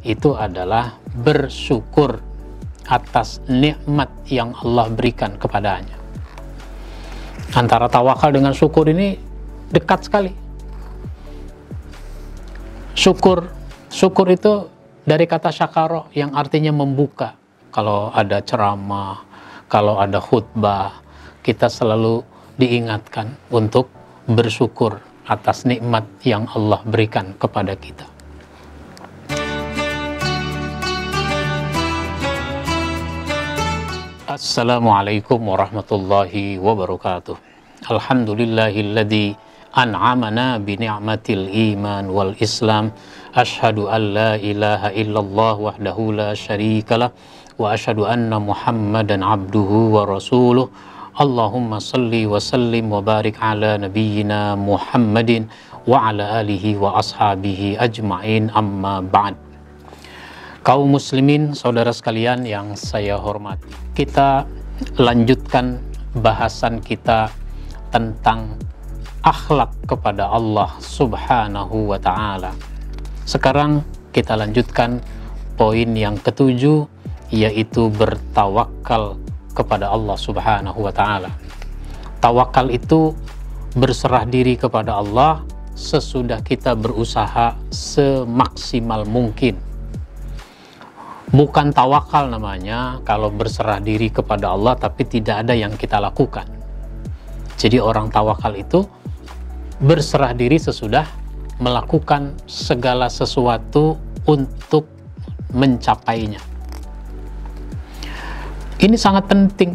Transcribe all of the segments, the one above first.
itu adalah bersyukur atas nikmat yang Allah berikan kepadanya. Antara tawakal dengan syukur ini dekat sekali. Syukur itu dari kata syakaro yang artinya membuka. Kalau ada ceramah, kalau ada khutbah, kita selalu diingatkan untuk bersyukur atas nikmat yang Allah berikan kepada kita. Assalamualaikum warahmatullahi wabarakatuh. Alhamdulillahilladzi an'amana bi ni'matil iman wal islam. Asyhadu an la ilaha illallah wahdahu la syarikalah wa asyhadu anna Muhammadan abduhu wa rasuluh. Allahumma salli wa sallim wa barik ala nabiyyina Muhammadin wa ala alihi wa ashabihi ajma'in, amma ba'd. Kaum muslimin, saudara sekalian yang saya hormati, kita lanjutkan bahasan kita tentang akhlak kepada Allah Subhanahu wa ta'ala. Sekarang kita lanjutkan poin yang ketujuh, yaitu bertawakal kepada Allah Subhanahu wa ta'ala. Tawakal itu berserah diri kepada Allah sesudah kita berusaha semaksimal mungkin. Bukan tawakal namanya kalau berserah diri kepada Allah tapi tidak ada yang kita lakukan. Jadi orang tawakal itu berserah diri sesudah melakukan segala sesuatu untuk mencapainya. Ini sangat penting,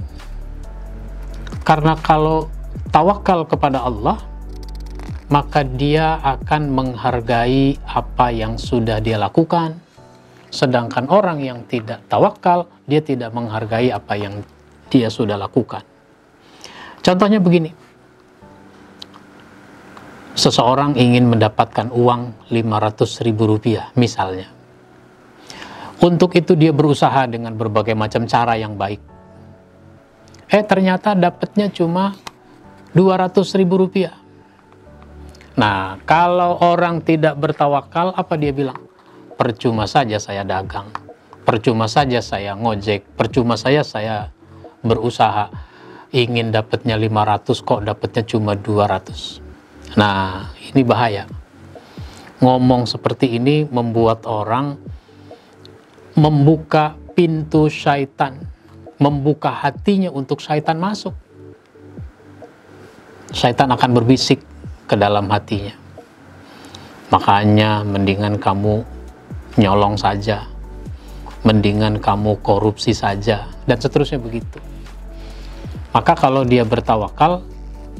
karena kalau tawakal kepada Allah, maka dia akan menghargai apa yang sudah dia lakukan. Sedangkan orang yang tidak tawakal, dia tidak menghargai apa yang dia sudah lakukan. Contohnya begini, seseorang ingin mendapatkan uang 500.000 rupiah misalnya. Untuk itu dia berusaha dengan berbagai macam cara yang baik. Ternyata dapatnya cuma 200.000 rupiah. Nah, kalau orang tidak bertawakal, apa dia bilang? Percuma saja saya dagang, percuma saja saya ngojek, percuma saya berusaha, ingin dapatnya 500 kok dapatnya cuma 200. Nah, ini bahaya. Ngomong seperti ini membuat orang membuka pintu syaitan, membuka hatinya untuk syaitan masuk. Syaitan akan berbisik ke dalam hatinya. Makanya mendingan kamu nyolong saja, mendingan kamu korupsi saja, dan seterusnya begitu. Maka kalau dia bertawakal,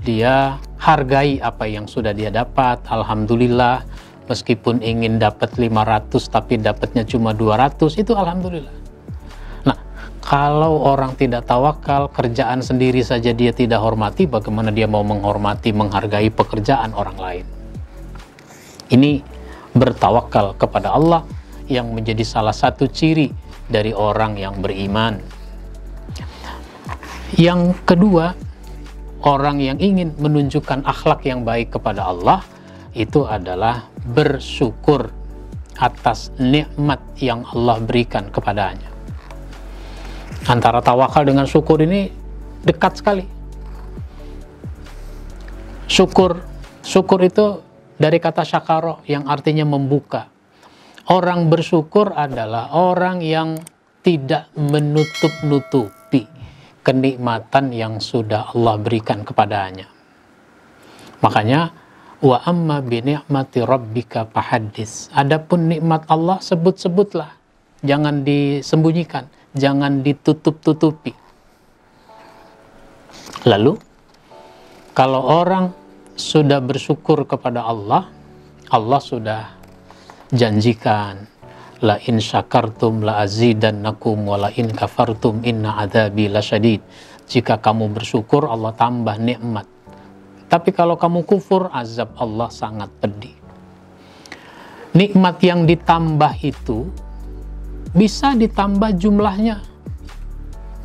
dia hargai apa yang sudah dia dapat. Alhamdulillah, meskipun ingin dapat 500 tapi dapatnya cuma 200, itu alhamdulillah. Nah, kalau orang tidak tawakal, kerjaan sendiri saja dia tidak hormati, bagaimana dia mau menghormati, menghargai pekerjaan orang lain? Ini bertawakal kepada Allah yang menjadi salah satu ciri dari orang yang beriman. Yang kedua, orang yang ingin menunjukkan akhlak yang baik kepada Allah itu adalah bersyukur atas nikmat yang Allah berikan kepadanya. Antara tawakal dengan syukur ini dekat sekali. Syukur itu dari kata syakaro yang artinya membuka. Orang bersyukur adalah orang yang tidak menutup-nutupi kenikmatan yang sudah Allah berikan kepadanya. Makanya, wa amma bi ni'mati rabbika fahaddits. Adapun nikmat Allah, sebut-sebutlah. Jangan disembunyikan, jangan ditutup-tutupi. Lalu, kalau orang sudah bersyukur kepada Allah, Allah sudah janjikan, la in syakartum la azidannakum wa la in kafartum inna adzabi lasyadid. Jika kamu bersyukur, Allah tambah nikmat. Tapi kalau kamu kufur, azab Allah sangat pedih. Nikmat yang ditambah itu bisa ditambah jumlahnya.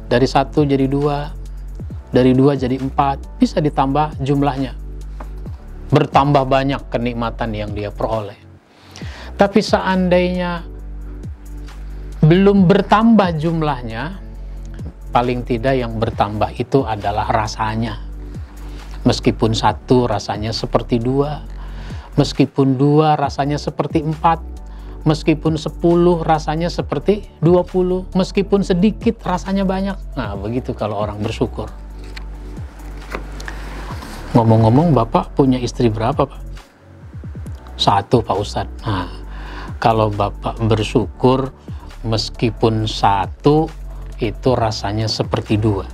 Dari 1 jadi 2, dari 2 jadi 4, bisa ditambah jumlahnya. Bertambah banyak kenikmatan yang dia peroleh. Tapi seandainya belum bertambah jumlahnya, paling tidak yang bertambah itu adalah rasanya. Meskipun satu rasanya seperti dua, meskipun dua rasanya seperti empat, meskipun 10 rasanya seperti 20, meskipun sedikit rasanya banyak. Nah, begitu kalau orang bersyukur. Ngomong-ngomong, Bapak punya istri berapa, Pak? 1, Pak Ustadz. Nah, kalau Bapak bersyukur, meskipun 1, itu rasanya seperti 2.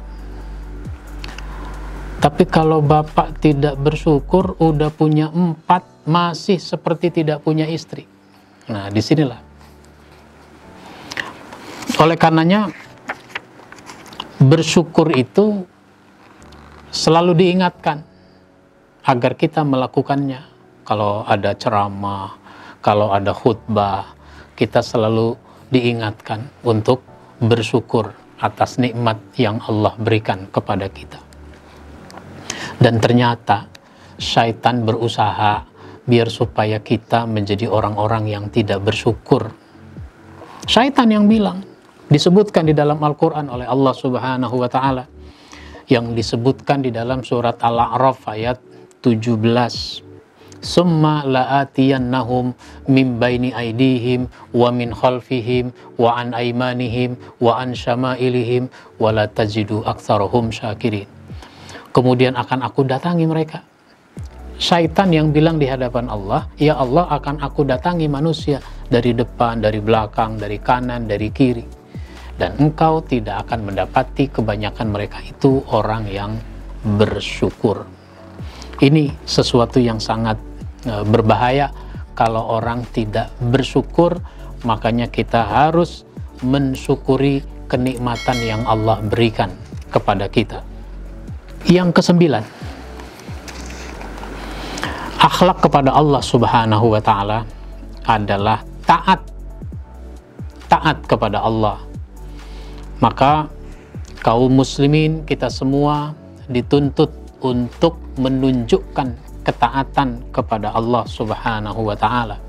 Tapi kalau Bapak tidak bersyukur, udah punya 4, masih seperti tidak punya istri. Nah, disinilah. Oleh karenanya, bersyukur itu selalu diingatkan agar kita melakukannya. Kalau ada ceramah, kalau ada khutbah, kita selalu diingatkan untuk bersyukur atas nikmat yang Allah berikan kepada kita. Dan ternyata syaitan berusaha biar supaya kita menjadi orang-orang yang tidak bersyukur. Syaitan yang bilang, disebutkan di dalam Al-Quran oleh Allah Subhanahu wa Ta'ala, yang disebutkan di dalam surat Al-A'raf ayat 17. Summa la'atiyannahum min baini aidihim wa min khalfihim wa an aymanihim wa an syama'ilihim wa la tajidu aktsarahum syakirin. Kemudian akan aku datangi mereka. Syaitan yang bilang di hadapan Allah, ya Allah, akan aku datangi manusia dari depan, dari belakang, dari kanan, dari kiri. Dan engkau tidak akan mendapati kebanyakan mereka itu orang yang bersyukur. Ini sesuatu yang sangat berbahaya kalau orang tidak bersyukur. Makanya kita harus mensyukuri kenikmatan yang Allah berikan kepada kita. Yang ke-9, akhlak kepada Allah Subhanahu wa Ta'ala adalah taat kepada Allah. Maka kaum muslimin, kita semua dituntut untuk menunjukkan ketaatan kepada Allah Subhanahu wa Ta'ala.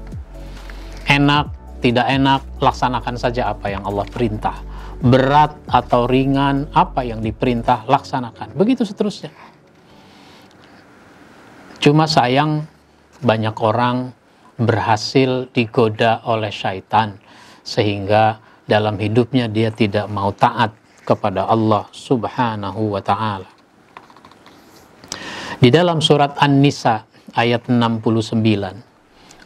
Enak, tidak enak, laksanakan saja apa yang Allah perintah. Berat atau ringan, apa yang diperintah, laksanakan. Begitu seterusnya. Cuma sayang, banyak orang berhasil digoda oleh syaitan, sehingga dalam hidupnya dia tidak mau taat kepada Allah Subhanahu wa Ta'ala. Di dalam surat An-Nisa ayat 69,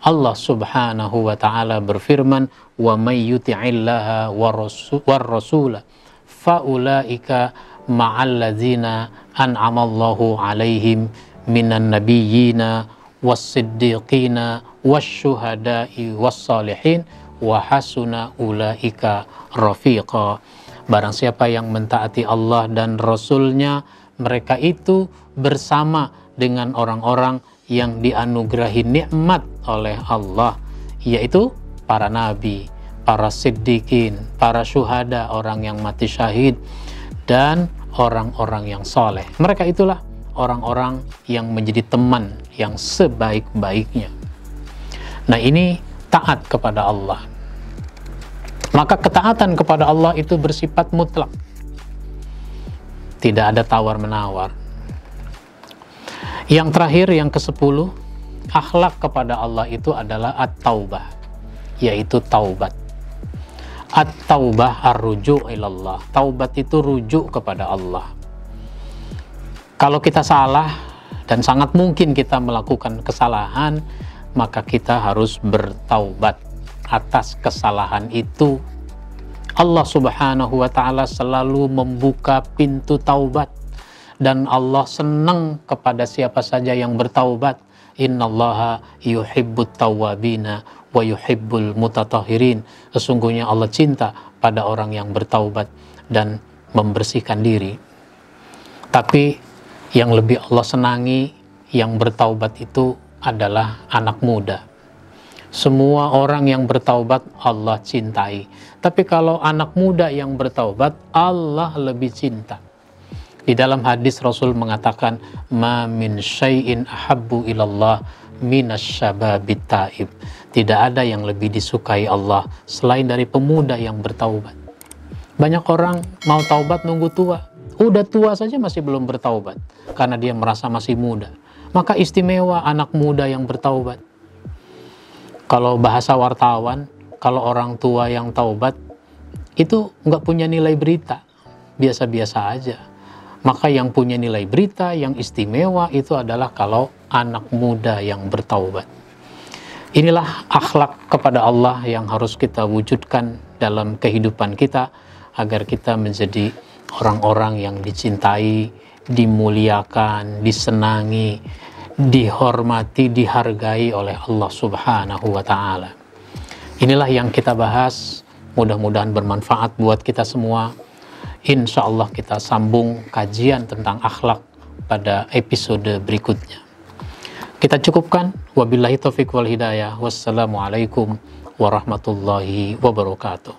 Allah Subhanahu wa Ta'ala berfirman, wa may yuti'illaha war rasula fa ulaika ma'al ladzina an'amallahu 'alaihim minan nabiyyina was-siddiqina wasyuhada'i was-salihin wa hasuna ulaika rafiqa. Barang siapa yang mentaati Allah dan Rasulnya, mereka itu bersama dengan orang-orang yang dianugerahi nikmat oleh Allah, yaitu para nabi, para siddiqin, para syuhada, orang yang mati syahid, dan orang-orang yang soleh. Mereka itulah orang-orang yang menjadi teman yang sebaik-baiknya. Nah, ini taat kepada Allah. Maka ketaatan kepada Allah itu bersifat mutlak. Tidak ada tawar-menawar. Yang terakhir, yang ke-10, akhlak kepada Allah itu adalah at-taubah, yaitu taubat. At-taubah ar-ruju' ilallah. Taubat itu rujuk kepada Allah. Kalau kita salah, dan sangat mungkin kita melakukan kesalahan, maka kita harus bertaubat atas kesalahan itu. Allah Subhanahu wa Ta'ala selalu membuka pintu taubat, dan Allah senang kepada siapa saja yang bertaubat. Innallaha yuhibbut tawwabina wa yuhibbul mutatahhirin. Sesungguhnya Allah cinta pada orang yang bertaubat dan membersihkan diri. Tapi yang lebih Allah senangi yang bertaubat itu adalah anak muda. Semua orang yang bertaubat Allah cintai. Tapi kalau anak muda yang bertaubat, Allah lebih cinta. Di dalam hadis Rasul mengatakan, ma min syai'in ahabbu ilallah minasyababit taib. Tidak ada yang lebih disukai Allah selain dari pemuda yang bertaubat. Banyak orang mau taubat nunggu tua. Udah tua saja masih belum bertaubat karena dia merasa masih muda. Maka istimewa anak muda yang bertaubat. Kalau bahasa wartawan, kalau orang tua yang taubat itu nggak punya nilai berita, biasa-biasa aja. Maka yang punya nilai berita, yang istimewa itu adalah kalau anak muda yang bertaubat. Inilah akhlak kepada Allah yang harus kita wujudkan dalam kehidupan kita agar kita menjadi orang-orang yang dicintai, dimuliakan, disenangi, dihormati, dihargai oleh Allah Subhanahu wa Ta'ala. Inilah yang kita bahas, mudah-mudahan bermanfaat buat kita semua. Insya Allah kita sambung kajian tentang akhlak pada episode berikutnya. Kita cukupkan. Wabillahi taufiq wal hidayah. Wassalamualaikum warahmatullahi wabarakatuh.